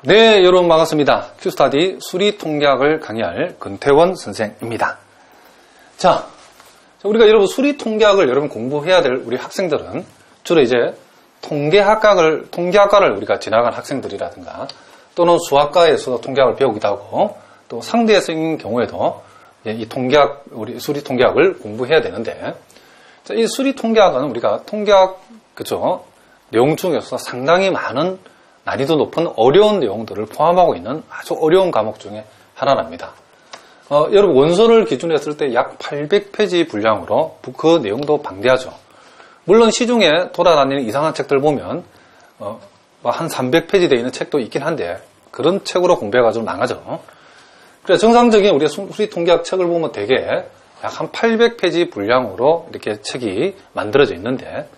네, 여러분 반갑습니다. 큐스타디 수리통계학을 강의할 근태원 선생입니다. 자, 우리가 여러분 수리통계학을 여러분 공부해야 될 우리 학생들은 주로 이제 통계학과를 우리가 지나간 학생들이라든가 또는 수학과에서 통계학을 배우기도 하고 또 상대성인 경우에도 이 통계학, 우리 수리통계학을 공부해야 되는데 자, 이 수리통계학은 우리가 통계학, 그죠? 내용 중에서 상당히 많은 난이도 높은 어려운 내용들을 포함하고 있는 아주 어려운 과목 중에 하나랍니다. 여러분 원서를 기준으로 했을 때 약 800페이지 분량으로 그 내용도 방대하죠. 물론 시중에 돌아다니는 이상한 책들 보면 한 300페이지 되어 있는 책도 있긴 한데 그런 책으로 공부해가지고 망하죠. 그래서 정상적인 우리 수리통계학 책을 보면 대개 약 한 800페이지 분량으로 이렇게 책이 만들어져 있는데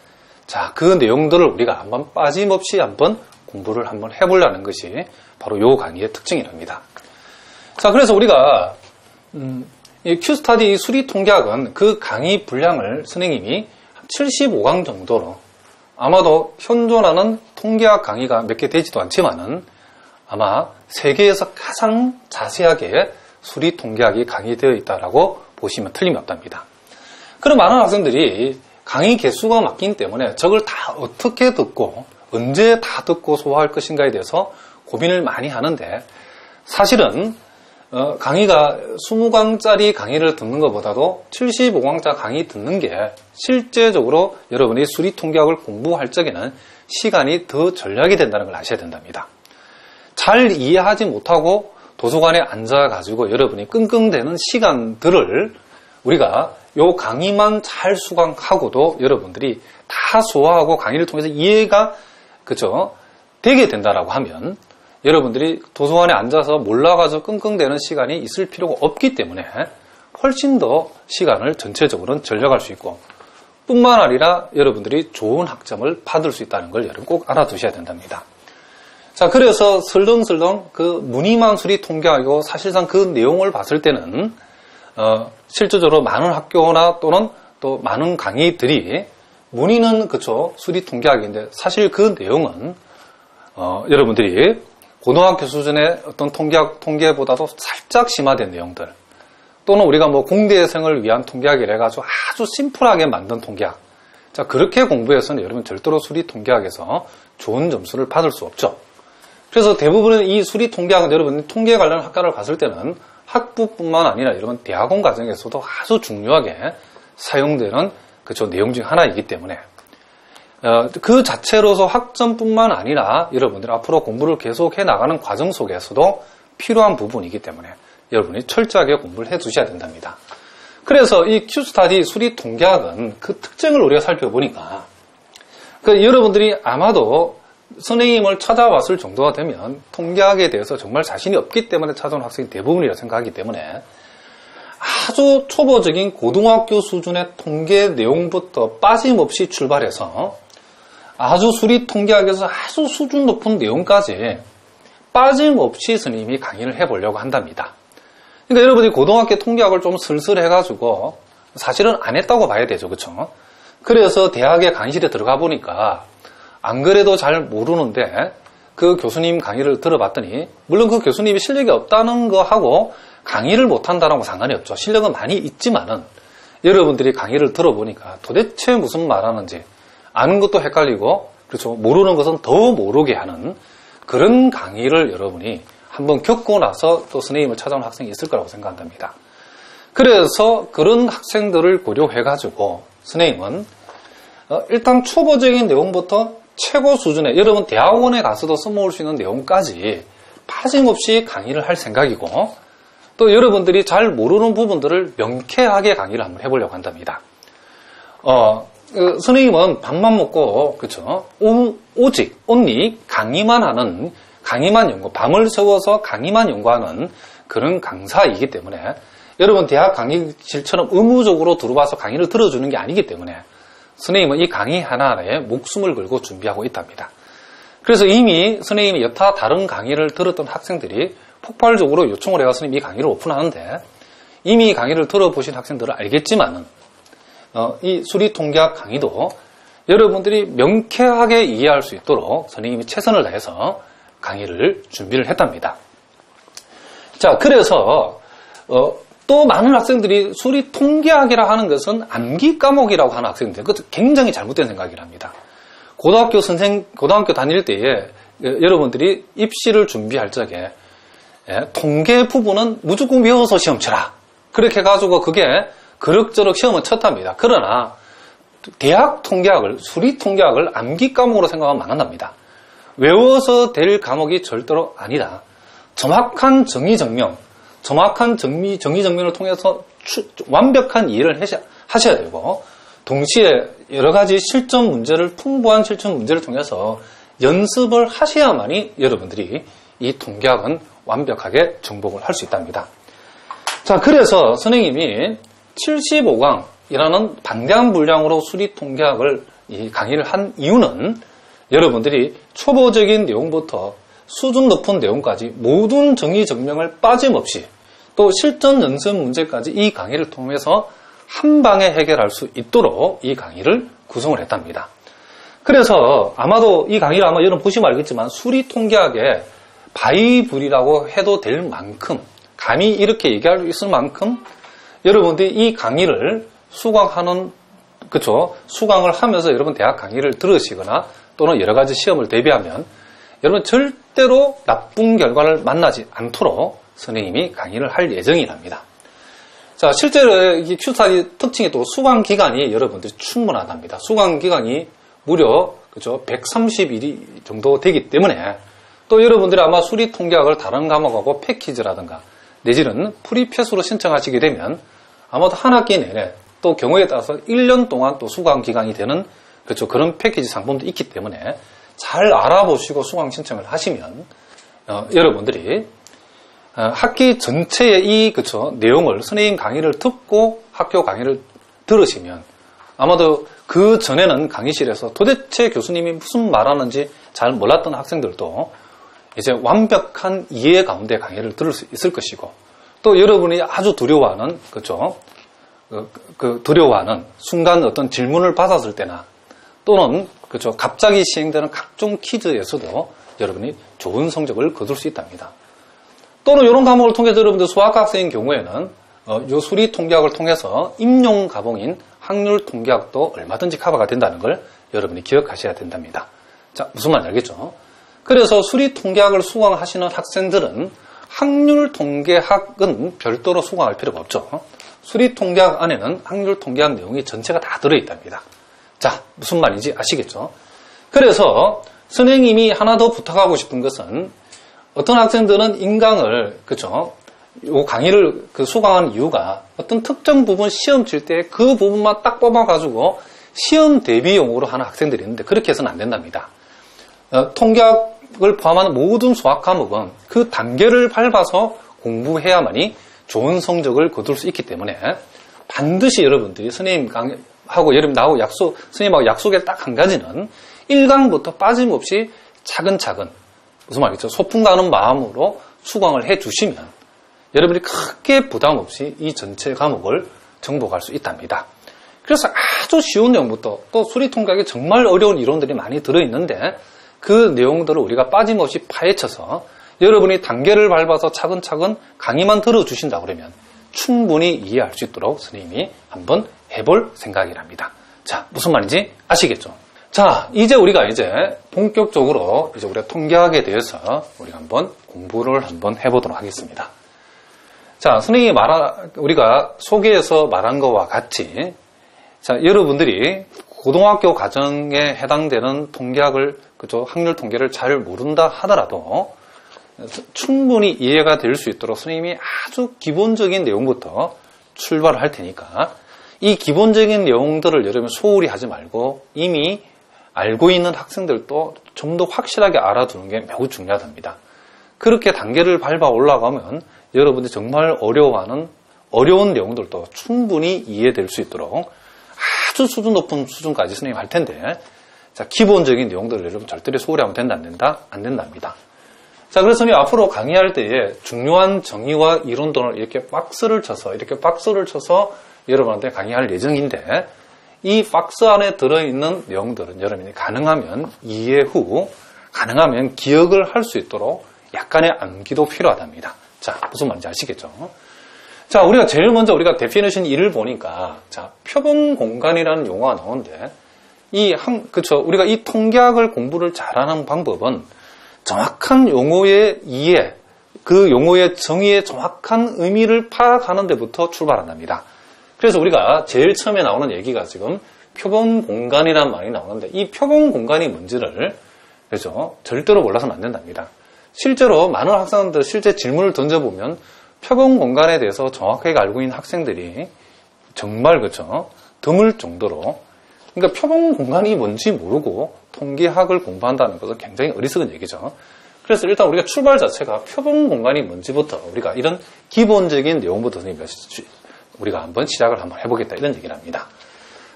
자, 그 내용들을 우리가 한번 빠짐없이 한번 공부를 한번 해보려는 것이 바로 요 강의의 특징이랍니다. 자, 그래서 우리가 이 큐스타디 수리통계학은 그 강의 분량을 선생님이 75강 정도로 아마도 현존하는 통계학 강의가 몇 개 되지도 않지만은 아마 세계에서 가장 자세하게 수리통계학이 강의되어 있다라고 보시면 틀림이 없답니다. 그런 많은 학생들이 강의 개수가 많기 때문에 저걸 다 어떻게 듣고 언제 다 듣고 소화할 것인가에 대해서 고민을 많이 하는데 사실은 강의가 20강짜리 강의를 듣는 것보다도 75강짜리 강의 듣는 게 실제적으로 여러분이 수리통계학을 공부할 적에는 시간이 더 절약이 된다는 걸 아셔야 된답니다. 잘 이해하지 못하고 도서관에 앉아가지고 여러분이 끙끙대는 시간들을 우리가 요 강의만 잘 수강하고도 여러분들이 다 소화하고 강의를 통해서 이해가 그죠? 되게 된다라고 하면 여러분들이 도서관에 앉아서 몰라가지고 끙끙대는 시간이 있을 필요가 없기 때문에 훨씬 더 시간을 전체적으로는 절약할 수 있고 뿐만 아니라 여러분들이 좋은 학점을 받을 수 있다는 걸 여러분 꼭 알아두셔야 된답니다. 자, 그래서 설렁설렁 그 무늬만 수리통계학이고 사실상 그 내용을 봤을 때는 실질적으로 많은 학교나 또는 또 많은 강의들이 문의는 그쵸 수리통계학인데 사실 그 내용은 여러분들이 고등학교 수준의 어떤 통계보다도 살짝 심화된 내용들 또는 우리가 뭐 공대생을 위한 통계학이라 해가지고 아주 심플하게 만든 통계학 자 그렇게 공부해서는 여러분 절대로 수리통계학에서 좋은 점수를 받을 수 없죠. 그래서 대부분의 이 수리통계학은 여러분 통계 관련 학과를 갔을 때는 학부뿐만 아니라 여러분 대학원 과정에서도 아주 중요하게 사용되는 그쵸 내용 중 하나이기 때문에 그 자체로서 학점뿐만 아니라 여러분들이 앞으로 공부를 계속해 나가는 과정 속에서도 필요한 부분이기 때문에 여러분이 철저하게 공부를 해 두셔야 된답니다. 그래서 이 큐스타디 수리통계학은 그 특징을 우리가 살펴보니까 여러분들이 아마도 선생님을 찾아왔을 정도가 되면 통계학에 대해서 정말 자신이 없기 때문에 찾아온 학생이 대부분이라 생각하기 때문에 아주 초보적인 고등학교 수준의 통계 내용부터 빠짐없이 출발해서 아주 수리통계학에서 아주 수준 높은 내용까지 빠짐없이 선생님이 강의를 해보려고 한답니다. 그러니까 여러분이 고등학교 통계학을 좀 슬슬 해가지고 사실은 안 했다고 봐야 되죠. 그렇죠? 그래서 대학의 강의실에 들어가 보니까 안 그래도 잘 모르는데 그 교수님 강의를 들어봤더니 물론 그 교수님이 실력이 없다는 거하고 강의를 못한다는 건 상관이 없죠. 실력은 많이 있지만은 여러분들이 강의를 들어보니까 도대체 무슨 말하는지 아는 것도 헷갈리고 그렇죠. 모르는 것은 더 모르게 하는 그런 강의를 여러분이 한번 겪고 나서 또 선생님을 찾아온 학생이 있을 거라고 생각한답니다. 그래서 그런 학생들을 고려해가지고 선생님은 일단 초보적인 내용부터 최고 수준의 여러분 대학원에 가서도 써먹을 수 있는 내용까지 빠짐없이 강의를 할 생각이고 또 여러분들이 잘 모르는 부분들을 명쾌하게 강의를 한번 해보려고 한답니다. 선생님은 밥만 먹고 그쵸 오직 only 강의만 연구 밤을 새워서 강의만 연구하는 그런 강사이기 때문에 여러분 대학 강의실처럼 의무적으로 들어와서 강의를 들어주는 게 아니기 때문에 선생님은 이 강의 하나하나에 목숨을 걸고 준비하고 있답니다. 그래서 이미 선생님이 여타 다른 강의를 들었던 학생들이 폭발적으로 요청을 해서 선생님이 이 강의를 오픈하는데 이미 강의를 들어보신 학생들은 알겠지만은 이 수리통계학 강의도 여러분들이 명쾌하게 이해할 수 있도록 선생님이 최선을 다해서 강의를 준비를 했답니다. 자, 그래서 또 많은 학생들이 수리 통계학이라 하는 것은 암기 과목이라고 하는 학생들, 그것도 굉장히 잘못된 생각이랍니다. 고등학교 다닐 때에 여러분들이 입시를 준비할 적에 통계 부분은 무조건 외워서 시험 쳐라. 그렇게 해가지고 그게 그럭저럭 시험은 쳤답니다. 그러나 대학 통계학을, 수리 통계학을 암기 과목으로 생각하면 망한답니다. 외워서 될 과목이 절대로 아니다. 정확한 정의정명, 정확한 정의정명을 통해서 완벽한 이해를 하셔야 되고, 동시에 여러 가지 실전 문제를, 풍부한 실전 문제를 통해서 연습을 하셔야만이 여러분들이 이 통계학은 완벽하게 정복을 할 수 있답니다. 자, 그래서 선생님이 75강이라는 방대한 분량으로 수리 통계학을 강의를 한 이유는 여러분들이 초보적인 내용부터 수준 높은 내용까지 모든 정의정명을 빠짐없이 또 실전 연습 문제까지 이 강의를 통해서 한 방에 해결할 수 있도록 이 강의를 구성을 했답니다. 그래서 아마도 이 강의를 아마 여러분 보시면 알겠지만 수리 통계학의 바이블이라고 해도 될 만큼, 감히 이렇게 얘기할 수 있을 만큼 여러분들이 이 강의를 수강을 하면서 여러분 대학 강의를 들으시거나 또는 여러 가지 시험을 대비하면 여러분 절대로 나쁜 결과를 만나지 않도록 선생님이 강의를 할 예정이랍니다. 자, 실제로 이 큐스타디 특징이 또 수강 기간이 여러분들이 충분하답니다. 수강 기간이 무려 130일이 정도 되기 때문에 또 여러분들이 아마 수리 통계학을 다른 과목하고 패키지라든가 내지는 프리패스로 신청하시게 되면 아마도 한 학기 내내 또 경우에 따라서 1년 동안 또 수강 기간이 되는 그런 패키지 상품도 있기 때문에 잘 알아보시고 수강 신청을 하시면 여러분들이 학기 전체의 이 내용을 선생님 강의를 듣고 학교 강의를 들으시면 아마도 그 전에는 강의실에서 도대체 교수님이 무슨 말하는지 잘 몰랐던 학생들도 이제 완벽한 이해 가운데 강의를 들을 수 있을 것이고 또 여러분이 아주 두려워하는 두려워하는 순간 어떤 질문을 받았을 때나 또는 갑자기 시행되는 각종 퀴즈에서도 여러분이 좋은 성적을 거둘 수 있답니다. 또는 이런 과목을 통해서 여러분들 수학학생인 경우에는 요 수리 통계학을 통해서 임용 과목인 확률 통계학도 얼마든지 커버가 된다는 걸 여러분이 기억하셔야 된답니다. 자, 무슨 말인지 알겠죠? 그래서 수리 통계학을 수강하시는 학생들은 확률 통계학은 별도로 수강할 필요가 없죠. 수리 통계학 안에는 확률 통계학 내용이 전체가 다 들어있답니다. 자, 무슨 말인지 아시겠죠? 그래서 선생님이 하나 더 부탁하고 싶은 것은 어떤 학생들은 인강을, 요 강의를 수강한 이유가 어떤 특정 부분 시험 칠 때 그 부분만 딱 뽑아가지고 시험 대비용으로 하는 학생들이 있는데 그렇게 해서는 안 된답니다. 통계학을 포함한 모든 수학 과목은 그 단계를 밟아서 공부해야만이 좋은 성적을 거둘 수 있기 때문에 반드시 여러분들이 선생님하고 선생님하고 약속의 딱 한 가지는 1강부터 빠짐없이 차근차근 무슨 말이죠? 소풍 가는 마음으로 수강을 해주시면 여러분이 크게 부담 없이 이 전체 과목을 정복할 수 있답니다. 그래서 아주 쉬운 내용부터 또 수리 통계학에 정말 어려운 이론들이 많이 들어있는데 그 내용들을 우리가 빠짐없이 파헤쳐서 여러분이 단계를 밟아서 차근차근 강의만 들어주신다 그러면 충분히 이해할 수 있도록 선생님이 한번 해볼 생각이랍니다. 자, 무슨 말인지 아시겠죠? 자, 우리가 본격적으로 우리가 통계학에 대해서 우리가 한번 공부를 한번 해보도록 하겠습니다. 자, 선생님이 우리가 소개에서 말한 것과 같이, 자, 여러분들이 고등학교 과정에 해당되는 통계학을, 확률 통계를 잘 모른다 하더라도 충분히 이해가 될 수 있도록 선생님이 아주 기본적인 내용부터 출발을 할 테니까 이 기본적인 내용들을 여러분 소홀히 하지 말고 이미 알고 있는 학생들도 좀 더 확실하게 알아두는 게 매우 중요하답니다. 그렇게 단계를 밟아 올라가면 여러분들이 정말 어려워하는 어려운 내용들도 충분히 이해될 수 있도록 아주 수준 높은 수준까지 선생님이 할 텐데 자, 기본적인 내용들을 여러분 절대로 소홀히 하면 된다, 안 된다? 안 된답니다. 자, 그래서 선생님 앞으로 강의할 때에 중요한 정의와 이론들을 이렇게 박스를 쳐서 여러분한테 강의할 예정인데 이 박스 안에 들어있는 내용들은 여러분이 가능하면 이해 후 가능하면 기억을 할 수 있도록 약간의 암기도 필요하답니다. 자, 무슨 말인지 아시겠죠? 자, 우리가 제일 먼저 우리가 데피니션 1을 보니까, 자, 표본 공간이라는 용어가 나오는데, 그쵸. 우리가 이 통계학을 공부를 잘하는 방법은 정확한 용어의 이해, 그 용어의 정의의 정확한 의미를 파악하는 데부터 출발한답니다. 그래서 우리가 제일 처음에 나오는 얘기가 지금 표본 공간이라는 말이 나오는데, 이 표본 공간이 뭔지를, 그죠? 절대로 몰라서는 안 된답니다. 실제로 많은 학생들 실제 질문을 던져보면 표본 공간에 대해서 정확하게 알고 있는 학생들이 정말 그쵸? 드물 정도로, 그러니까 표본 공간이 뭔지 모르고 통계학을 공부한다는 것은 굉장히 어리석은 얘기죠. 그래서 일단 우리가 출발 자체가 표본 공간이 뭔지부터 우리가 이런 기본적인 내용부터 우리가 한번 시작을 한번 해보겠다 이런 얘기를 합니다.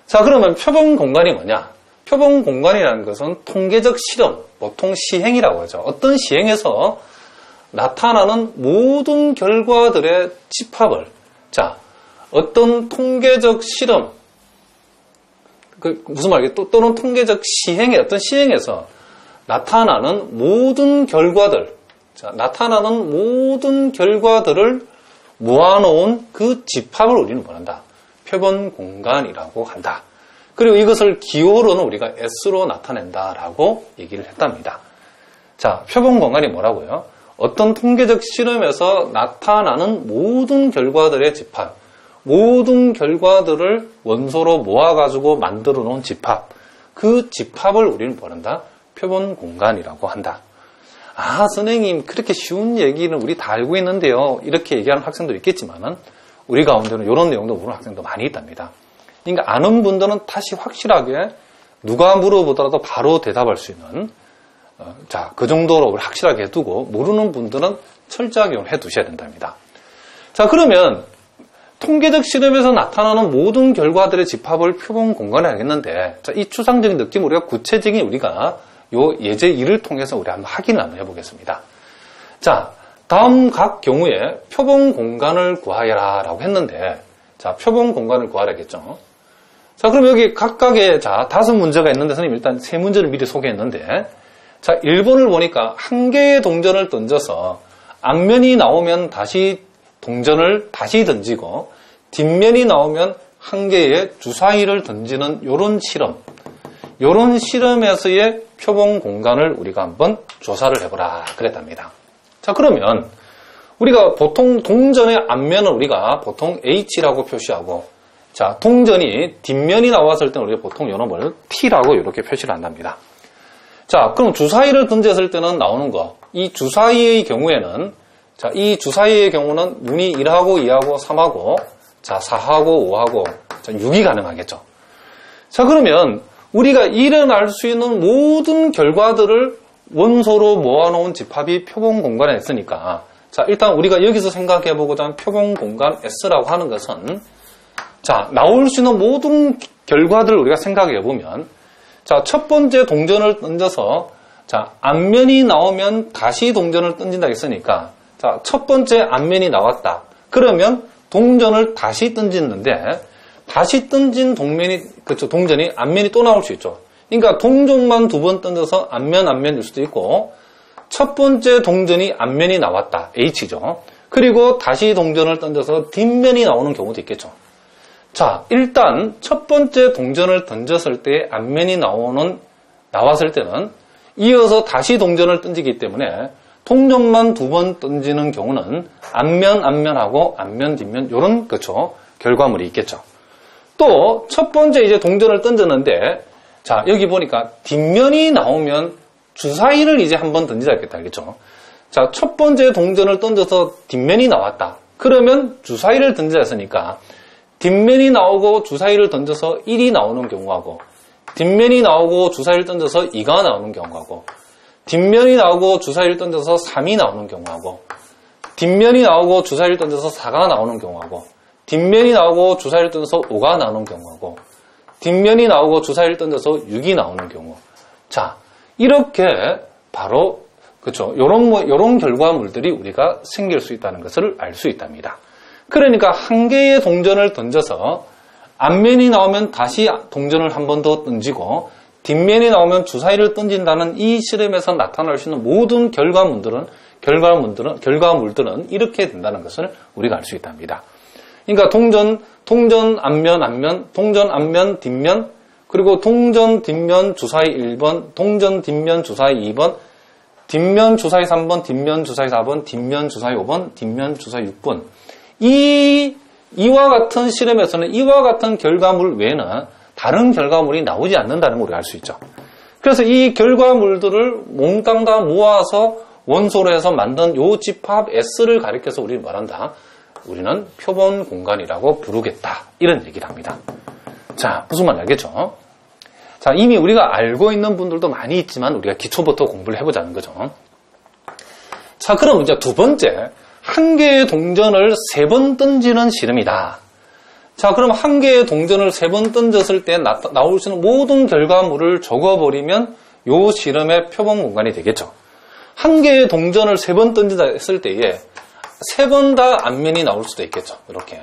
자, 그러면 표본 공간이 뭐냐? 표본 공간이라는 것은 통계적 실험, 보통 시행이라고 하죠. 어떤 시행에서 나타나는 모든 결과들의 집합을, 자, 어떤 통계적 실험, 무슨 말이겠죠? 또는 통계적 시행의 어떤 시행에서 나타나는 모든 결과들, 자, 나타나는 모든 결과들을 모아놓은 그 집합을 우리는 뭐한다? 표본 공간이라고 한다. 그리고 이것을 기호로는 우리가 S로 나타낸다라고 얘기를 했답니다. 자, 표본 공간이 뭐라고요? 어떤 통계적 실험에서 나타나는 모든 결과들의 집합, 모든 결과들을 원소로 모아가지고 만들어 놓은 집합, 그 집합을 우리는 뭐한다? 표본 공간이라고 한다. 아, 선생님, 그렇게 쉬운 얘기는 우리 다 알고 있는데요. 이렇게 얘기하는 학생도 있겠지만은, 우리 가운데는 이런 내용도 모르는 학생도 많이 있답니다. 그러니까 아는 분들은 다시 확실하게 누가 물어보더라도 바로 대답할 수 있는, 자, 그 정도로 확실하게 해두고, 모르는 분들은 철저하게 해두셔야 된답니다. 자, 그러면 통계적 실험에서 나타나는 모든 결과들의 집합을 표본 공간에 하겠는데, 자, 이 추상적인 느낌 우리가 구체적인 우리가 요 예제 1을 통해서 우리 한번 확인을 한번 해보겠습니다. 자, 다음 각 경우에 표본 공간을 구하여라 라고 했는데, 자, 표본 공간을 구하라겠죠. 자, 그럼 여기 각각의, 자, 5문제가 있는데, 선생님 일단 3문제를 미리 소개했는데, 자, 1번을 보니까 한 개의 동전을 던져서 앞면이 나오면 다시 동전을 다시 던지고, 뒷면이 나오면 한 개의 주사위를 던지는 요런 실험, 요런 실험에서의 표본 공간을 우리가 한번 조사를 해보라 그랬답니다. 자, 그러면 우리가 보통 동전의 앞면을 우리가 보통 H라고 표시하고, 자, 동전이 뒷면이 나왔을 때는 우리가 보통 요놈을 T라고 이렇게 표시를 한답니다. 자, 그럼 주사위를 던졌을 때는 나오는 거, 이 주사위의 경우에는, 자, 이 주사위의 경우는 눈이 1하고 2하고 3하고, 자, 4하고 5하고, 자, 6이 가능하겠죠. 자, 그러면 우리가 일어날 수 있는 모든 결과들을 원소로 모아놓은 집합이 표본 공간에 있으니까, 자, 일단 우리가 여기서 생각해보고자 하는 표본 공간 S라고 하는 것은, 자, 나올 수 있는 모든 결과들을 우리가 생각해보면, 자, 첫 번째 동전을 던져서, 자, 앞면이 나오면 다시 동전을 던진다 했으니까, 자, 첫 번째 앞면이 나왔다. 그러면 동전을 다시 던지는데, 다시 던진 동전이 앞면이 또 나올 수 있죠. 그러니까 동전만 2번 던져서 앞면일 수도 있고, 첫 번째 동전이 앞면이 나왔다. H죠. 그리고 다시 동전을 던져서 뒷면이 나오는 경우도 있겠죠. 자, 일단 첫 번째 동전을 던졌을 때 앞면이 나왔을 때는 이어서 다시 동전을 던지기 때문에 동전만 2번 던지는 경우는 앞면하고 앞면, 뒷면 요런 그쵸 결과물이 있겠죠. 또 첫 번째 이제 동전을 던졌는데, 자, 여기 보니까 뒷면이 나오면 주사위를 이제 한번 던지자 했겠다, 알겠죠? 자, 첫 번째 동전을 던져서 뒷면이 나왔다. 그러면 주사위를 던지자 했으니까 뒷면이 나오고 주사위를 던져서 1이 나오는 경우하고, 뒷면이 나오고 주사위를 던져서 2가 나오는 경우하고, 뒷면이 나오고 주사위를 던져서 3이 나오는 경우하고, 뒷면이 나오고 주사위를 던져서 4가 나오는 경우하고, 뒷면이 나오고 주사위를 던져서 5가 나오는 경우하고, 뒷면이 나오고 주사위를 던져서 6이 나오는 경우. 자, 이렇게 바로 그렇죠. 요런 결과물들이 우리가 생길 수 있다는 것을 알 수 있답니다. 그러니까 한 개의 동전을 던져서 앞면이 나오면 다시 동전을 한 번 더 던지고, 뒷면이 나오면 주사위를 던진다는 이 실험에서 나타날 수 있는 모든 결과물들은 이렇게 된다는 것을 우리가 알 수 있답니다. 그러니까 동전 앞면, 동전 앞면, 뒷면, 그리고 동전 뒷면 주사위 1번, 동전 뒷면 주사위 2번, 뒷면 주사위 3번, 뒷면 주사위 4번, 뒷면 주사위 5번, 뒷면 주사위 6번. 이와 같은 실험에서는 이와 같은 결과물 외에는 다른 결과물이 나오지 않는다는 걸 우리가 알 수 있죠. 그래서 이 결과물들을 몽땅 다 모아서 원소로 해서 만든 요 집합 S를 가리켜서 우리는 말한다. 우리는 표본 공간이라고 부르겠다. 이런 얘기를 합니다. 자, 무슨 말인지 알겠죠? 자, 이미 우리가 알고 있는 분들도 많이 있지만 우리가 기초부터 공부를 해보자는 거죠. 자, 그럼 이제 두 번째, 한 개의 동전을 3번 던지는 실험이다. 자, 그럼 한 개의 동전을 3번 던졌을 때 나올 수 있는 모든 결과물을 적어버리면 요 실험의 표본 공간이 되겠죠. 한 개의 동전을 3번 던졌을 때에 3번 다 앞면이 나올 수도 있겠죠. 이렇게.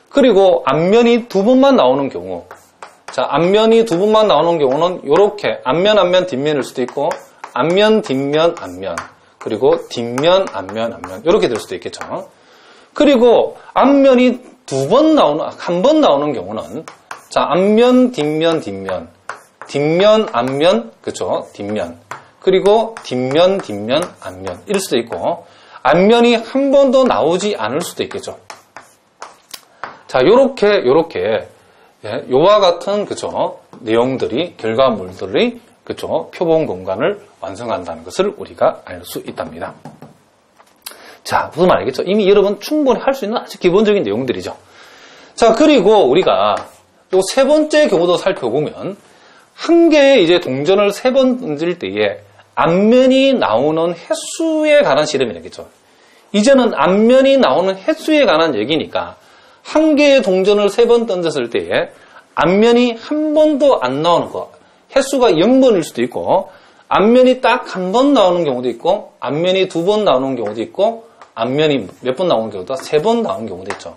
그리고 앞면이 2번만 나오는 경우, 자, 앞면이 2번만 나오는 경우는 이렇게 앞면, 뒷면일 수도 있고, 앞면, 뒷면, 앞면, 그리고 뒷면, 앞면, 이렇게 될 수도 있겠죠. 그리고 앞면이 한 번 나오는 경우는, 자, 앞면, 뒷면, 뒷면, 앞면, 그쵸, 뒷면, 그리고 뒷면, 앞면, 이럴 수도 있고, 앞면이 한 번도 나오지 않을 수도 있겠죠. 자, 요렇게, 요와 같은, 그쵸, 내용들이, 결과물들이, 그쵸, 표본 공간을 완성한다는 것을 우리가 알 수 있답니다. 자, 무슨 말이겠죠? 이미 여러분 충분히 할 수 있는 아주 기본적인 내용들이죠. 자, 그리고 우리가 또 세 번째 경우도 살펴보면, 한 개의 이제 동전을 3번 던질 때에 앞면이 나오는 횟수에 관한 실험이겠죠. 이제는 앞면이 나오는 횟수에 관한 얘기니까 한 개의 동전을 3번 던졌을 때에 앞면이 한 번도 안 나오는 거, 횟수가 0번일 수도 있고, 앞면이 딱 한 번 나오는 경우도 있고, 앞면이 2번 나오는 경우도 있고, 앞면이 몇 번 나오는 경우도 3번 나오는 경우도 있죠.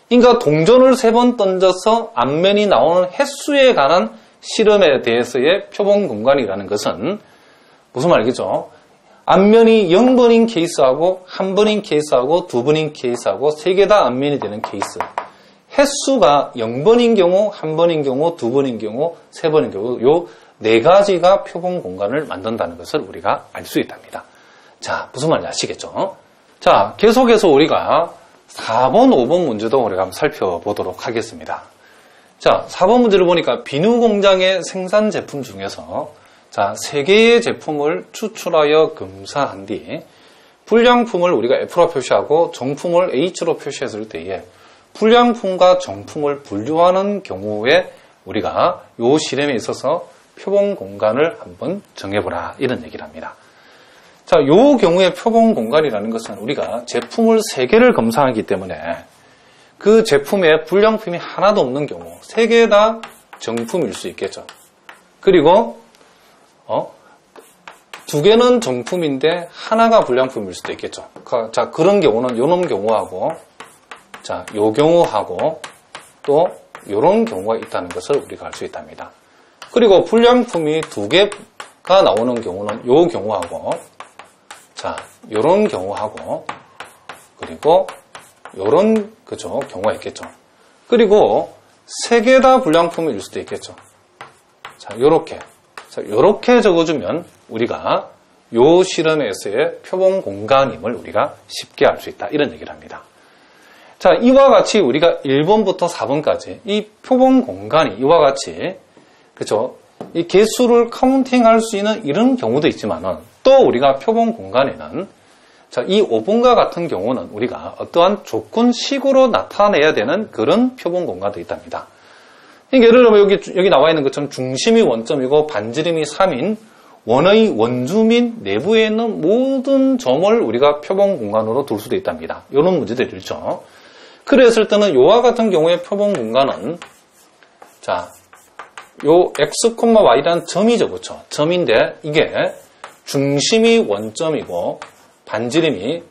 그러니까 동전을 3번 던져서 앞면이 나오는 횟수에 관한 실험에 대해서의 표본 공간이라는 것은 무슨 말이겠죠? 앞면이 0번인 케이스하고 1번인 케이스하고 2번인 케이스하고 3개 다 앞면이 되는 케이스. 횟수가 0번인 경우, 1번인 경우, 2번인 경우, 3번인 경우 요 4가지가 표본 공간을 만든다는 것을 우리가 알 수 있답니다. 자, 무슨 말인지 아시겠죠? 자, 계속해서 우리가 4번, 5번 문제도 우리가 한번 살펴보도록 하겠습니다. 자, 4번 문제를 보니까 비누 공장의 생산 제품 중에서 자, 3개의 제품을 추출하여 검사한 뒤 불량품을 우리가 F로 표시하고 정품을 H로 표시했을 때에 불량품과 정품을 분류하는 경우에 우리가 이 실험에 있어서 표본 공간을 한번 정해보라 이런 얘기를 합니다. 자, 이 경우에 표본 공간이라는 것은 우리가 제품을 3개를 검사하기 때문에 그 제품에 불량품이 하나도 없는 경우 3개 다 정품일 수 있겠죠. 그리고 2개는 정품인데 하나가 불량품일 수도 있겠죠. 자, 그런 경우는 요런 경우하고 자, 요 경우하고 또 요런 경우가 있다는 것을 우리가 알 수 있답니다. 그리고 불량품이 2개가 나오는 경우는 요 경우하고 자, 요런 경우하고 그리고 요런 그죠 경우가 있겠죠. 그리고 3개 다 불량품일 수도 있겠죠. 자, 요렇게 적어주면 우리가 요 실험에서의 표본 공간임을 우리가 쉽게 알 수 있다. 이런 얘기를 합니다. 자, 이와 같이 우리가 1번부터 4번까지 이 표본 공간이 이와 같이 그죠? 이 개수를 카운팅할 수 있는 이런 경우도 있지만은 또 우리가 표본 공간에는 자, 이 5번과 같은 경우는 우리가 어떠한 조건식으로 나타내야 되는 그런 표본 공간도 있답니다. 예를 들면 여기 나와 있는 것처럼 중심이 원점이고 반지름이 3인 원의 원주 및 내부에 있는 모든 점을 우리가 표본 공간으로 둘 수도 있답니다. 이런 문제들이 있죠. 그랬을 때는 요와 같은 경우에 표본 공간은 자, 요 x, y라는 점이죠. 그렇죠? 점인데 이게 중심이 원점이고 반지름이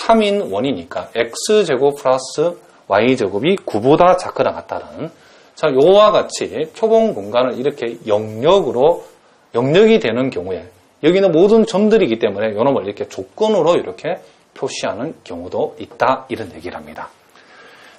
3인 원이니까 x제곱 플러스 y제곱이 9보다 작거나 같다는 자, 요와 같이 표본 공간을 이렇게 영역이 되는 경우에 여기는 모든 점들이기 때문에 요놈을 이렇게 조건으로 이렇게 표시하는 경우도 있다. 이런 얘기를 합니다.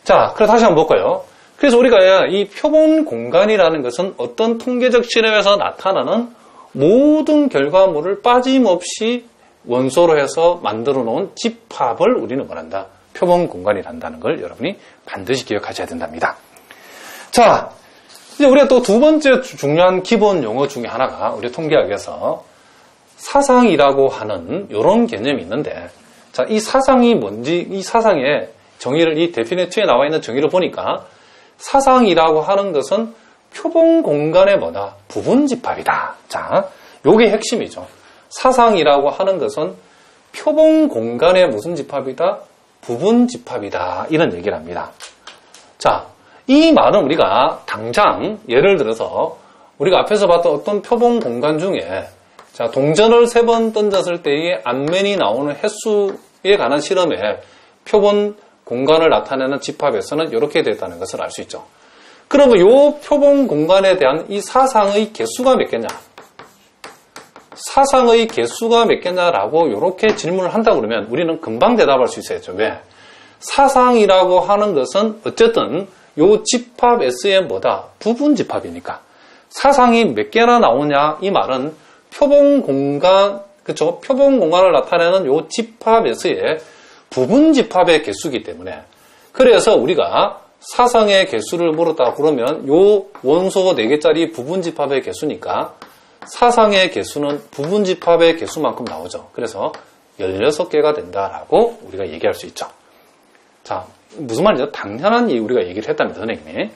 자, 그럼 다시 한번 볼까요? 그래서 우리가 이 표본 공간이라는 것은 어떤 통계적 실험에서 나타나는 모든 결과물을 빠짐없이 원소로 해서 만들어 놓은 집합을 우리는 말한다. 표본 공간이란다는 걸 여러분이 반드시 기억하셔야 된답니다. 자, 이제 우리가 또 두 번째 중요한 기본 용어 중에 하나가 우리 통계학에서 사상이라고 하는 이런 개념이 있는데, 자, 이 사상이 뭔지, 이 사상의 정의를, 이 데피니트에 나와 있는 정의를 보니까 사상이라고 하는 것은 표본 공간의 뭐다? 부분 집합이다. 자, 요게 핵심이죠. 사상이라고 하는 것은 표본 공간의 무슨 집합이다? 부분 집합이다. 이런 얘기를 합니다. 자, 이 말은 우리가 당장 예를 들어서 우리가 앞에서 봤던 어떤 표본 공간 중에 자, 동전을 3번 던졌을 때의 앞면이 나오는 횟수에 관한 실험에 표본 공간을 나타내는 집합에서는 이렇게 됐다는 것을 알 수 있죠. 그러면 이 표본 공간에 대한 이 사상의 개수가 몇 개냐? 사상의 개수가 몇 개냐라고 이렇게 질문을 한다 그러면 우리는 금방 대답할 수 있어야죠. 왜? 사상이라고 하는 것은 어쨌든 이 집합 S의 뭐다? 부분 집합이니까. 사상이 몇 개나 나오냐? 이 말은 표본 공간, 그쵸? 표본 공간을 나타내는 이 집합 S의 부분 집합의 개수이기 때문에 그래서 우리가 사상의 개수를 물었다 그러면 이 원소 4개짜리 부분 집합의 개수니까 사상의 개수는 부분 집합의 개수만큼 나오죠. 그래서 16개가 된다라고 우리가 얘기할 수 있죠. 자, 무슨 말이죠? 당연한 우리가 얘기를 했답니다, 선생님이.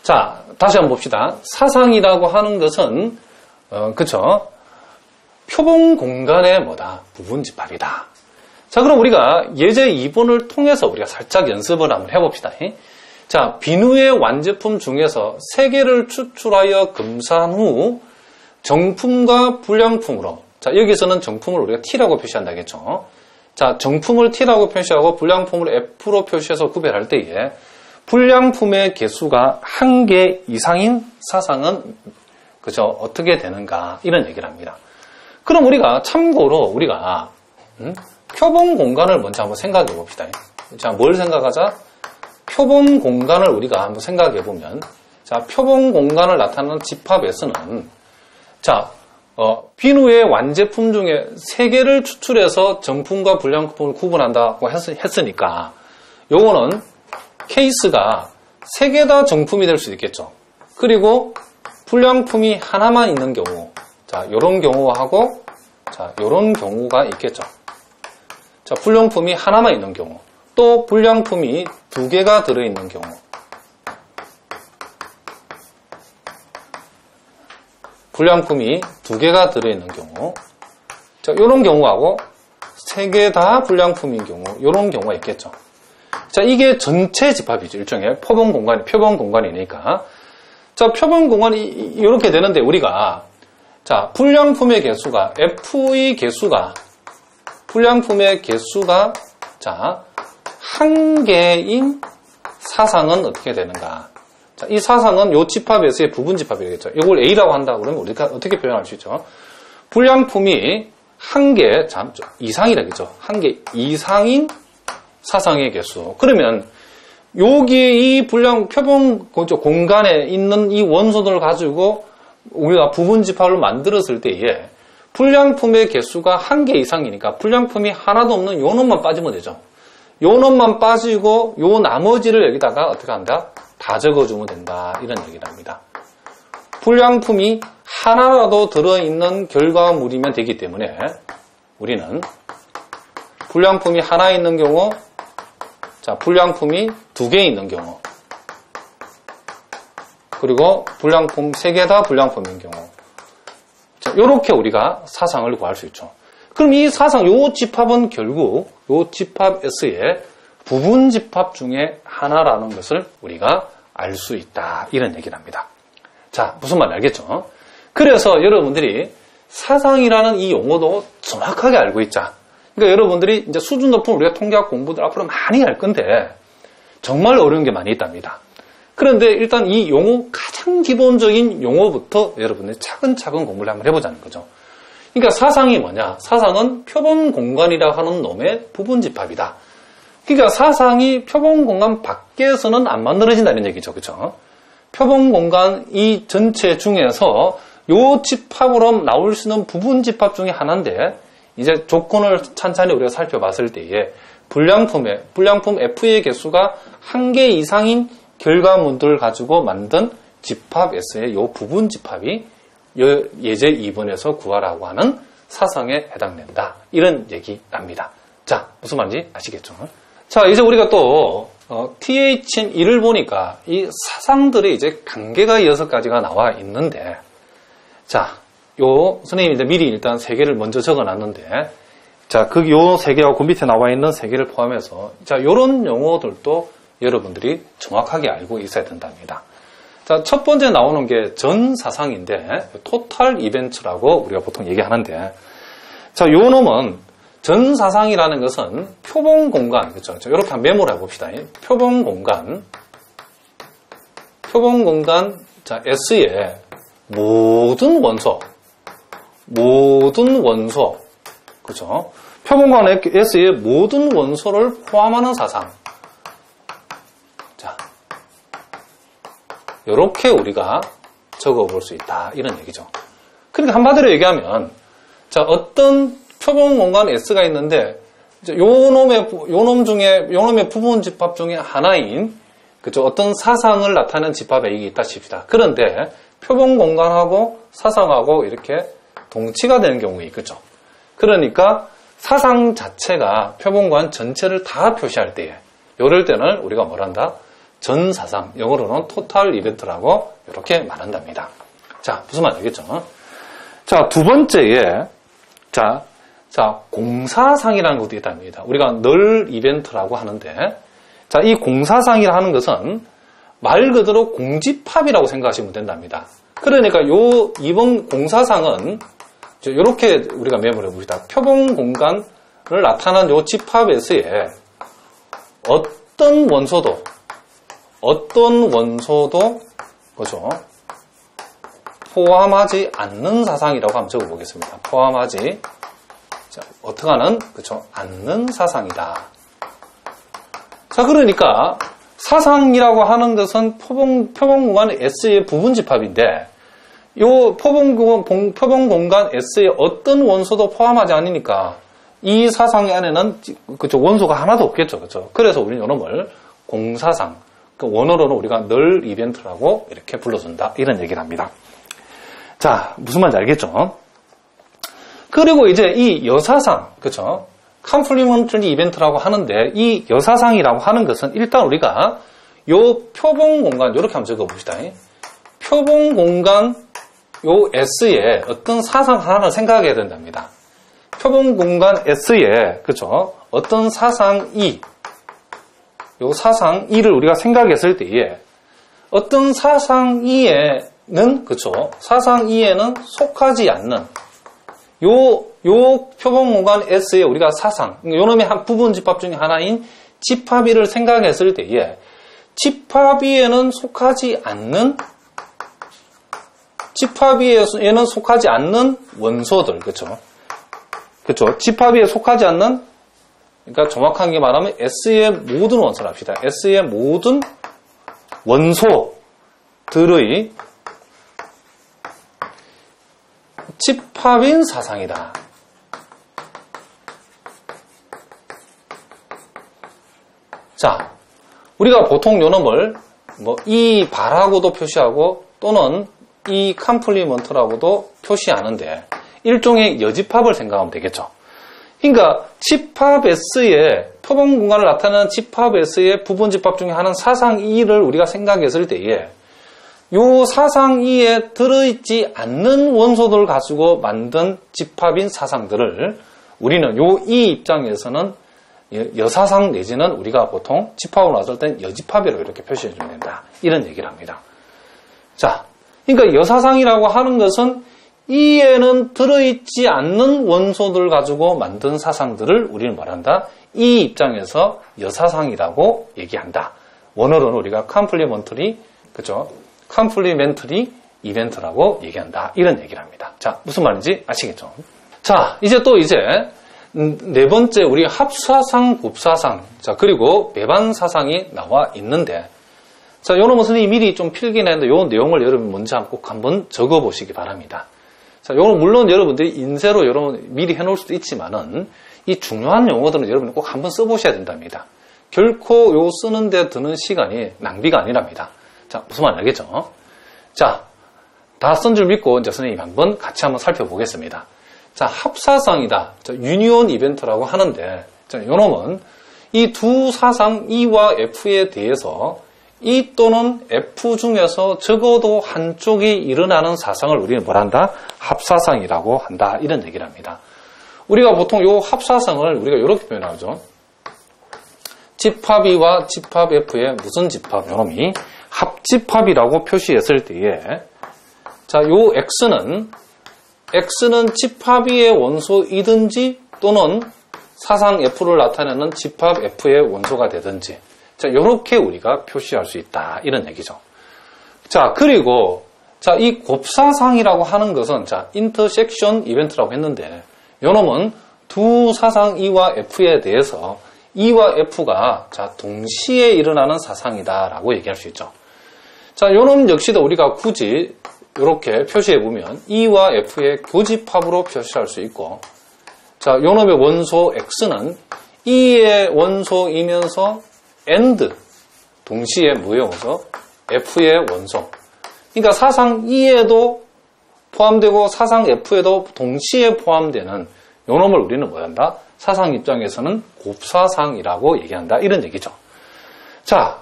자, 다시 한번 봅시다. 사상이라고 하는 것은, 그쵸? 표본 공간의 뭐다? 부분 집합이다. 자, 그럼 우리가 예제 2번을 통해서 우리가 살짝 연습을 한번 해봅시다. 자, 비누의 완제품 중에서 3개를 추출하여 검사한 후 정품과 불량품으로, 자, 여기서는 정품을 우리가 T라고 표시한다겠죠. 자, 정품을 T라고 표시하고 불량품을 F로 표시해서 구별할 때에 불량품의 개수가 1개 이상인 사상은 그죠? 어떻게 되는가? 이런 얘기를 합니다. 그럼 우리가 참고로 우리가 표본 공간을 먼저 한번 생각해 봅시다. 자, 뭘 생각하자? 표본 공간을 우리가 한번 생각해 보면, 자, 표본 공간을 나타내는 집합에서는, 자, 비누의 완제품 중에 3개를 추출해서 정품과 불량품을 구분한다고 했으니까, 요거는 케이스가 3개 다 정품이 될 수 있겠죠. 그리고 불량품이 하나만 있는 경우, 자, 요런 경우하고, 자, 요런 경우가 있겠죠. 자, 불량품이 하나만 있는 경우, 또 불량품이 2개가 들어있는 경우, 불량품이 2개가 들어있는 경우, 자, 요런 경우하고 3개 다 불량품인 경우, 요런 경우가 있겠죠. 자, 이게 전체 집합이죠. 일종의 표본 공간이니까. 자, 표본 공간이 이렇게 되는데 우리가, 자, 불량품의 개수가, F의 개수가, 자, 1개인 사상은 어떻게 되는가? 자, 이 사상은 요 집합에서의 부분 집합이겠죠. 이걸 A라고 한다 그러면 우리가 어떻게 표현할 수 있죠? 불량품이 1개 이상이라겠죠. 1개 이상인 사상의 개수. 그러면 여기 이 표본 공간에 있는 이 원소들을 가지고 우리가 부분 집합을 만들었을 때에 불량품의 개수가 1개 이상이니까 불량품이 하나도 없는 요 놈만 빠지면 되죠. 요 놈만 빠지고 요 나머지를 여기다가 어떻게 한다? 다 적어주면 된다. 이런 얘기를 합니다. 불량품이 하나라도 들어있는 결과물이면 되기 때문에 우리는 불량품이 하나 있는 경우, 자, 불량품이 2개 있는 경우, 그리고 불량품 3개 다 불량품인 경우, 자, 요렇게 우리가 사상을 구할 수 있죠. 그럼 이 사상, 요 집합은 결국 요 집합 S의 부분 집합 중에 하나라는 것을 우리가 알 수 있다. 이런 얘기를 합니다. 자, 무슨 말인지 알겠죠? 그래서 여러분들이 사상이라는 이 용어도 정확하게 알고 있자. 그러니까 여러분들이 이제 수준 높은 우리가 통계학 공부들 앞으로 많이 할 건데 정말 어려운 게 많이 있답니다. 그런데 일단 이 용어, 가장 기본적인 용어부터 여러분들 차근차근 공부를 한번 해보자는 거죠. 그러니까 사상이 뭐냐? 사상은 표본 공간이라 하는 놈의 부분 집합이다. 그러니까 사상이 표본 공간 밖에서는 안 만들어진다는 얘기죠. 그죠? 표본 공간 이 전체 중에서 요 집합으로 나올 수 있는 부분 집합 중에 하나인데, 이제 조건을 찬찬히 우리가 살펴봤을 때에 불량품 F의 개수가 1개 이상인 결과물들을 가지고 만든 집합 S의 요 부분 집합이 예제 2번에서 구하라고 하는 사상에 해당된다. 이런 얘기랍니다. 자, 무슨 말인지 아시겠죠? 자, 이제 우리가 또 THN2를 보니까 이 사상들의 이제 관계가 6가지가 나와 있는데, 자, 요 선생님이 이제 미리 일단 3개를 먼저 적어놨는데, 자, 요 3개하고 그 밑에 나와 있는 3개를 포함해서, 자, 요런 용어들도 여러분들이 정확하게 알고 있어야 된답니다. 자, 첫 번째 나오는 게 전사상인데, 토탈 이벤트라고 우리가 보통 얘기하는데, 자, 요 놈은 전사상이라는 것은 표본 공간, 그렇죠? 이렇게 한번 메모를 해봅시다. 표본 공간, 자, S의 모든 원소, 그렇죠? 표본관 S의 모든 원소를 포함하는 사상. 자, 이렇게 우리가 적어볼 수 있다. 이런 얘기죠. 그러니까 한마디로 얘기하면, 자, 어떤 표본공간 S가 있는데, 요 놈의 부분 집합 중에 하나인, 그죠? 어떤 사상을 나타내는 집합 A가 있다 칩시다. 그런데 표본공간하고 사상하고 이렇게 동치가 되는 경우가 있겠죠. 그러니까 사상 자체가 표본관 전체를 다 표시할 때에, 이럴 때는 우리가 뭘 한다? 전사상, 영어로는 토탈 이벤트라고 이렇게 말한답니다. 자, 무슨 말 알겠죠? 자, 두 번째에, 자, 공사상이라는 것도 있답니다. 우리가 널 이벤트라고 하는데, 자, 이 공사상이라 하는 것은 말 그대로 공집합이라고 생각하시면 된답니다. 그러니까 이번 공사상은 이렇게 우리가 메모를 해봅시다. 표본 공간을 나타난 요 집합에서의 어떤 원소도, 그죠? 포함하지 않는 사상이라고 한번 적어보겠습니다. 포함하지, 자, 어떻게 하는, 그죠? 않는 사상이다. 자, 그러니까 사상이라고 하는 것은 표본 공간 S의 부분 집합인데, 요 표본 공간 S의 어떤 원소도 포함하지 않으니까 이 사상 안에는 그쵸, 원소가 하나도 없겠죠. 그쵸? 그래서 우리는 이놈을 공사상, 그 원어로는 우리가 널 이벤트라고 이렇게 불러준다. 이런 얘기를 합니다. 자, 무슨 말인지 알겠죠? 그리고 이제 이 여사상, 그쵸? 컴플리먼터리 이벤트라고 하는데, 이 여사상이라고 하는 것은 일단 우리가 요 표본 공간, 요렇게 한번 적어봅시다. 표본 공간 요 S에 어떤 사상 하나를 생각해야 된답니다. 표본 공간 S에, 그쵸? 어떤 사상 E, 요 사상 E를 우리가 생각했을 때에, 어떤 사상 E에는, 그쵸? 사상 E에는 속하지 않는, 요 표본 공간 S에 우리가 사상, 요 놈의 한 부분 집합 중에 하나인 집합 E를 생각했을 때에, 집합 E에는 속하지 않는, 집합 E에는 속하지 않는 원소들, 그쵸? 그쵸? 집합 E에 속하지 않는, 그러니까 정확하게 말하면 S의 모든 원소를 합시다. S의 모든 원소들의 집합인 사상이다. 자, 우리가 보통 요 놈을 이 발하고도 표시하고 또는 이 컴플리먼트라고도 표시하는데, 일종의 여집합을 생각하면 되겠죠. 그러니까 집합 S의 표본 공간을 나타내는 집합 S의 부분 집합 중에 하나는 사상 E를 우리가 생각했을 때에, 요 사상 E에 들어있지 않는 원소들을 가지고 만든 집합인 사상들을 우리는 요 E 입장에서는 여사상 내지는 우리가 보통 집합으로 나왔을 땐 여집합이라고 이렇게 표시해주면 된다. 이런 얘기를 합니다. 자, 그러니까 여사상이라고 하는 것은 E에는 들어있지 않는 원소들 가지고 만든 사상들을 우리는 말한다. 이 입장에서 여사상이라고 얘기한다. 원어로는 우리가 컴플리먼터리 그죠? 컴플리멘터리 이벤트라고 얘기한다. 이런 얘기를 합니다. 자, 무슨 말인지 아시겠죠? 자, 이제 네 번째 우리 합사상, 곱사상, 자, 그리고 배반사상이 나와 있는데, 자, 요놈은 선생님이 미리 좀 필긴 했는데, 요 내용을 여러분 먼저 꼭 한번 적어 보시기 바랍니다. 자, 요건 물론 여러분들이 인쇄로 여러분 미리 해놓을 수도 있지만은, 이 중요한 용어들은 여러분이 꼭 한번 써보셔야 된답니다. 결코 요 쓰는데 드는 시간이 낭비가 아니랍니다. 자, 무슨 말인지 알겠죠? 자, 다 쓴 줄 믿고 이제 선생님이 한번 같이 한번 살펴보겠습니다. 자, 합사상이다. 자, 유니온 이벤트라고 하는데, 자, 요놈은 이 두 사상 E와 F에 대해서 E 또는 F 중에서 적어도 한쪽이 일어나는 사상을 우리는 뭐란다? 합사상이라고 한다. 이런 얘기를 합니다. 우리가 보통 요 합사상을 우리가 이렇게 표현하죠. 집합 E와 집합 F의 무슨 집합? 요놈이 합집합이라고 표시했을 때에, 자, 요 X는 집합 E의 원소이든지 또는 사상 F를 나타내는 집합 F의 원소가 되든지, 자, 요렇게 우리가 표시할 수 있다. 이런 얘기죠. 자, 그리고, 자, 이 곱사상이라고 하는 것은, 자, 인터섹션 이벤트라고 했는데, 요놈은 두 사상 E와 F에 대해서 E와 F가, 자, 동시에 일어나는 사상이다라고 얘기할 수 있죠. 자, 요놈 역시도 우리가 굳이 이렇게 표시해보면 E와 F의 교집합으로 표시할 수 있고, 자, 요놈의 원소 X는 E의 원소이면서 and, 동시에 뭐의 원소? F의 원소. 그러니까 사상 E에도 포함되고 사상 F에도 동시에 포함되는 요놈을 우리는 뭐한다? 사상 입장에서는 곱사상이라고 얘기한다. 이런 얘기죠. 자,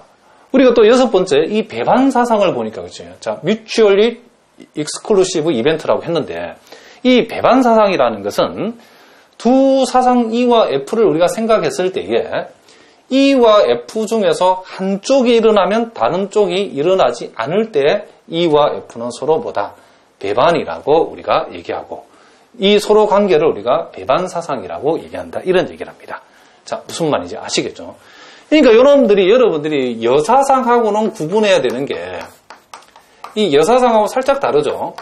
우리가 또 여섯 번째 이 배반사상을 보니까 그렇죠. 자, mutually exclusive 이벤트라고 했는데, 이 배반사상이라는 것은 두 사상 E와 F를 우리가 생각했을 때에 E와 F 중에서 한쪽이 일어나면 다른 쪽이 일어나지 않을 때 E와 F는 서로 보다 배반이라고 우리가 얘기하고, 이 서로 관계를 우리가 배반사상이라고 얘기한다. 이런 얘기를 합니다. 자, 무슨 말인지 아시겠죠? 그러니까 여러분들이 여사상하고는 구분해야 되는 게, 이 여사상하고 살짝 다르죠?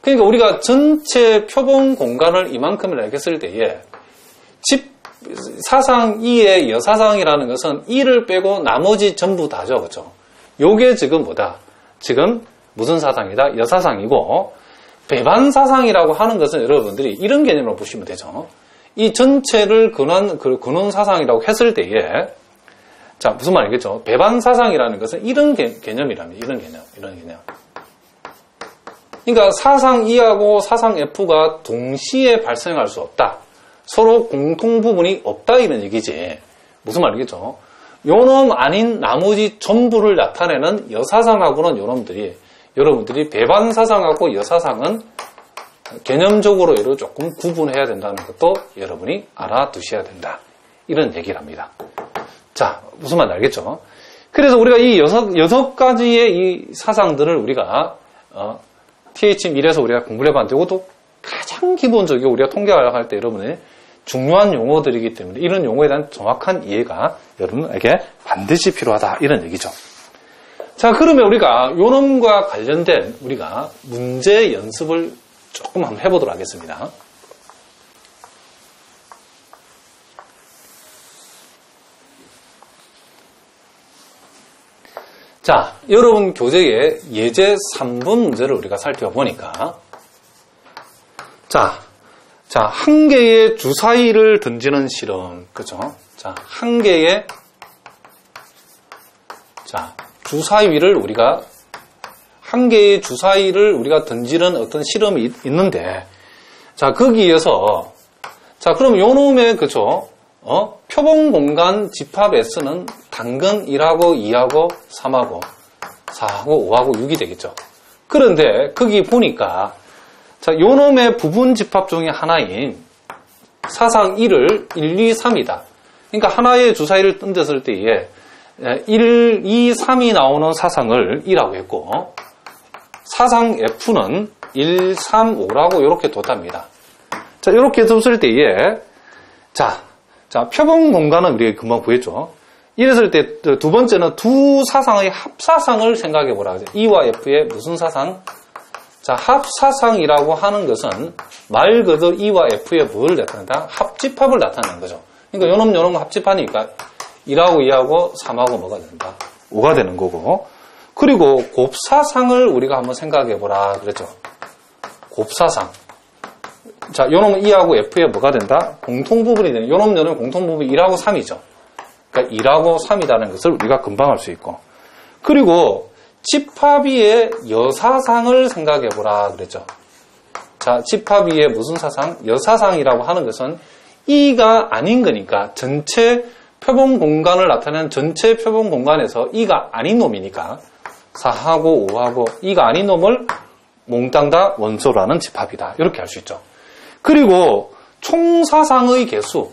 그러니까 우리가 전체 표본 공간을 이만큼이라 했을 때에 사상 E의 여사상이라는 것은 E를 빼고 나머지 전부 다죠. 그렇죠? 요게 지금 뭐다? 지금 무슨 사상이다? 여사상이고, 배반사상이라고 하는 것은 여러분들이 이런 개념으로 보시면 되죠. 이 전체를 근원 사상이라고 했을 때에, 자, 무슨 말이겠죠? 배반사상이라는 것은 이런 개념이랍니다. 이런 개념. 그러니까 사상 E하고 사상 F가 동시에 발생할 수 없다. 서로 공통 부분이 없다. 이런 얘기지. 무슨 말이겠죠? 요놈 아닌 나머지 전부를 나타내는 여사상하고는 여러분들이 배반사상하고 여사상은 개념적으로 얘를 조금 구분해야 된다는 것도 여러분이 알아두셔야 된다. 이런 얘기를 합니다. 자, 무슨 말인지 알겠죠? 그래서 우리가 이 여섯 가지의 이 사상들을 우리가 TH1에서 우리가 공부를 해봤는데, 이것도 가장 기본적이고 우리가 통계학을 할 때 여러분의 중요한 용어들이기 때문에 이런 용어에 대한 정확한 이해가 여러분에게 반드시 필요하다. 이런 얘기죠. 자, 그러면 우리가 요놈과 관련된 우리가 문제 연습을 조금 한번 해보도록 하겠습니다. 자, 여러분 교재의 예제 3번 문제를 우리가 살펴보니까, 자, 한 개의 주사위를 던지는 실험, 그죠? 자, 한 개의, 한 개의 주사위를 우리가 던지는 어떤 실험이 있는데, 자, 거기에서, 자, 그럼 요 놈의, 그죠? 표본 공간 집합 S는 당근 1하고 2하고 3하고 4하고 5하고 6이 되겠죠. 그런데 거기 보니까, 자, 요 놈의 부분 집합 중에 하나인 사상 1을 1, 2, 3이다. 그러니까 하나의 주사위를 던졌을 때에 1, 2, 3이 나오는 사상을 2라고 했고, 사상 F는 1, 3, 5라고 이렇게 뒀답니다. 자, 이렇게 뒀을 때에, 자, 표본 공간은 우리가 금방 구했죠. 이랬을 때 두 번째는 두 사상의 합사상을 생각해 보라. E와 F의 무슨 사상? 자, 합사상이라고 하는 것은 말 그대로 E와 F의 뭘 나타낸다? 합집합을 나타내는 거죠. 그러니까 요놈 합집하니까 1하고 2하고 3하고 뭐가 된다? 5가 되는 거고. 그리고 곱사상을 우리가 한번 생각해 보라 그랬죠. 곱사상. 자, 요놈은 2하고 F의 뭐가 된다? 공통부분이 되는. 요놈 공통부분이 1하고 3이죠. 그러니까 1하고 3이라는 것을 우리가 금방 알 수 있고. 그리고 집합이의 여사상을 생각해 보라 그랬죠. 자, 집합이의 무슨 사상? 여사상이라고 하는 것은 E가 아닌 거니까 전체 표본 공간을 나타내는 전체 표본 공간에서 E가 아닌 놈이니까 4하고 5하고 E가 아닌 놈을 몽땅 다 원소라는 집합이다. 이렇게 할 수 있죠. 그리고 총사상의 개수,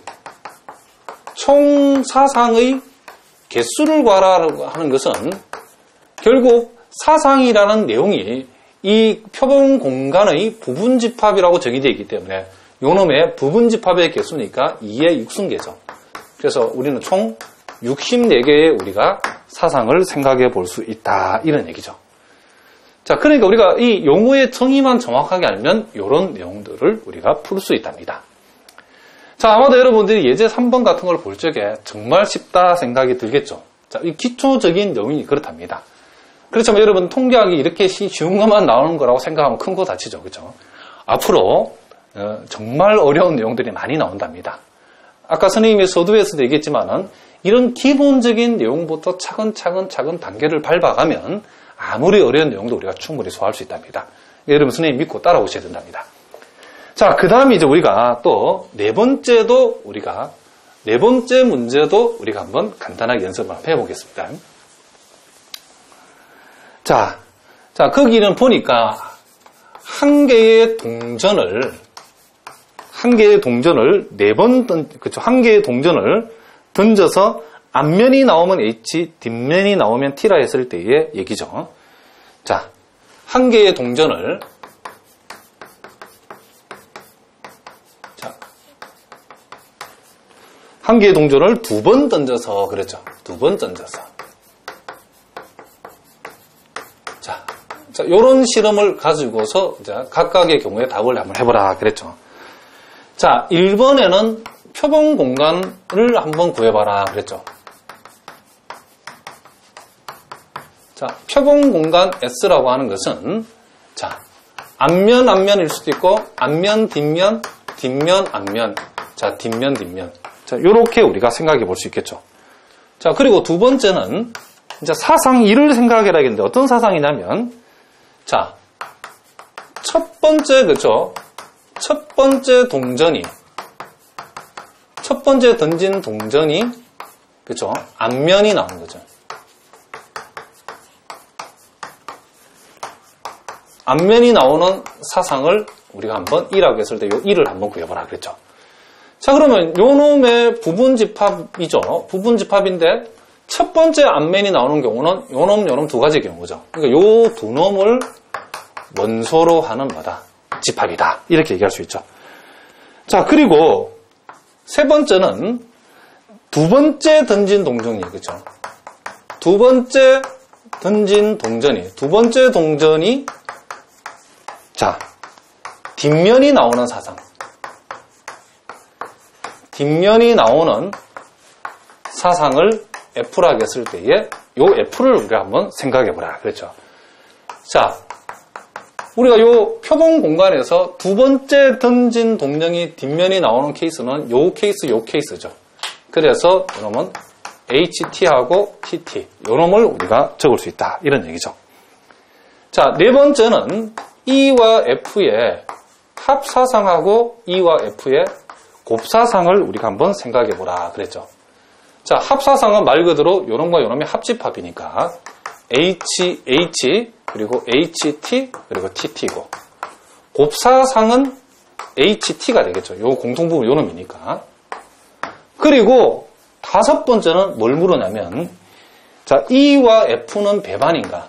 총사상의 개수를 구하라고 하는 것은 결국 사상이라는 내용이 이 표본 공간의 부분집합이라고 정의되어 있기 때문에 요놈의 부분집합의 개수니까 2의 6승계죠. 그래서 우리는 총 64개의 우리가 사상을 생각해 볼 수 있다. 이런 얘기죠. 자, 그러니까 우리가 이 용어의 정의만 정확하게 알면 이런 내용들을 우리가 풀 수 있답니다. 자, 아마도 여러분들이 예제 3번 같은 걸 볼 적에 정말 쉽다 생각이 들겠죠. 자, 이 기초적인 내용이 그렇답니다. 그렇지만 여러분 통계학이 이렇게 쉬운 것만 나오는 거라고 생각하면 큰 거 다치죠. 그렇죠? 앞으로 정말 어려운 내용들이 많이 나온답니다. 아까 선생님이 서두에서도 얘기했지만은 이런 기본적인 내용부터 차근차근 단계를 밟아가면 아무리 어려운 내용도 우리가 충분히 소화할 수 있답니다. 여러분 선생님 믿고 따라오셔야 된답니다. 자, 그 다음에 이제 우리가 또 네 번째 문제도 우리가 한번 간단하게 연습을 한번 해보겠습니다. 자, 거기는 보니까 한 개의 동전을 한 개의 동전을 던져서 앞면이 나오면 H, 뒷면이 나오면 T라 했을 때의 얘기죠. 자, 한 개의 동전을 두 번 던져서 그랬죠. 두 번 던져서. 자, 요런 실험을 가지고서 이제 각각의 경우에 답을 한번 해보라 그랬죠. 자, 1번에는 표본 공간을 한번 구해봐라 그랬죠. 자, 표본 공간 S라고 하는 것은 자, 앞면일 수도 있고 앞면, 뒷면, 앞면. 자, 뒷면. 자, 요렇게 우리가 생각해 볼 수 있겠죠. 자, 그리고 두 번째는 이제 사상 2를 생각해라 하겠는데 어떤 사상이냐면 자, 첫 번째 던진 동전이 그죠? 앞면이 나오는 거죠. 앞면이 나오는 사상을 우리가 한번 1라고 했을 때 요 1을 한번 구해보라 그랬죠. 자, 그러면 요 놈의 부분집합이죠. 부분집합인데 첫 번째 앞면이 나오는 경우는 요 놈 두 가지 경우죠. 그러니까 요 두 놈을 원소로 하는 뭐다? 집합이다. 이렇게 얘기할 수 있죠. 자, 그리고 세 번째는 두 번째 던진 동전이 그렇죠. 두 번째 동전이 자, 뒷면이 나오는 사상. 뒷면이 나오는 사상을 F라고 했을 때에 요 F를 우리가 한번 생각해 보라. 그렇죠. 자, 우리가 요 표본 공간에서 두 번째 던진 동전이 뒷면이 나오는 케이스는 요 케이스죠. 그래서 이놈은 HT하고 TT 요놈을 우리가 적을 수 있다. 이런 얘기죠. 자, 네 번째는 E와 F의 합사상하고 E와 F의 곱사상을 우리가 한번 생각해 보라 그랬죠. 자, 합사상은 말 그대로 요놈과 요놈의 합집합이니까 H 그리고 HT 그리고 TT고 곱사상은 HT가 되겠죠. 요 공통부분 요놈이니까. 그리고 다섯 번째는 뭘 물으냐면 자, E와 F는 배반인가?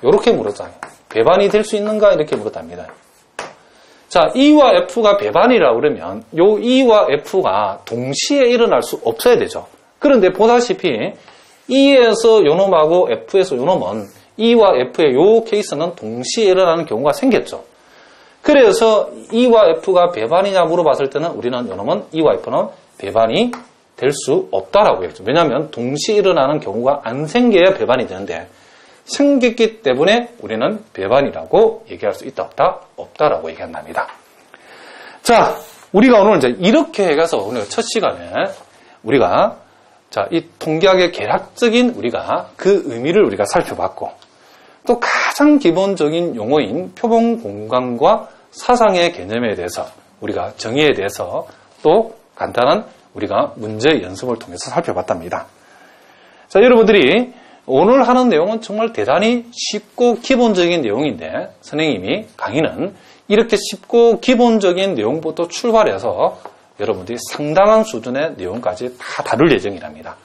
요렇게 물었잖아요. 배반이 될 수 있는가? 이렇게 물었답니다. 자, E와 F가 배반이라고 그러면 요 E와 F가 동시에 일어날 수 없어야 되죠. 그런데 보다시피 E에서 요놈하고 F에서 요놈은 E와 F의 요 케이스는 동시에 일어나는 경우가 생겼죠. 그래서 E와 F가 배반이냐 물어봤을 때는 우리는 요놈은 E와 F는 배반이 될 수 없다라고 했죠. 왜냐하면 동시에 일어나는 경우가 안 생겨야 배반이 되는데 생겼기 때문에 우리는 배반이라고 얘기할 수 있다 없다? 없다라고 얘기한답니다. 자, 우리가 오늘 이제 이렇게 해서 오늘 첫 시간에 우리가 자, 이 통계학의 개략적인 우리가 그 의미를 우리가 살펴봤고 또 가장 기본적인 용어인 표본 공간과 사상의 개념에 대해서 우리가 정의에 대해서 또 간단한 우리가 문제 연습을 통해서 살펴봤답니다. 자, 여러분들이 오늘 하는 내용은 정말 대단히 쉽고 기본적인 내용인데 선생님이 강의는 이렇게 쉽고 기본적인 내용부터 출발해서 여러분들이 상당한 수준의 내용까지 다 다룰 예정이랍니다.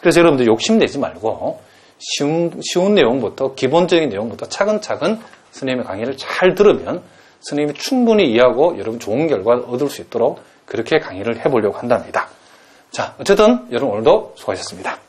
그래서 여러분들 욕심내지 말고 쉬운 내용부터 기본적인 내용부터 차근차근 선생님의 강의를 잘 들으면 선생님이 충분히 이해하고 여러분 좋은 결과를 얻을 수 있도록 그렇게 강의를 해보려고 한답니다. 자, 어쨌든 여러분 오늘도 수고하셨습니다.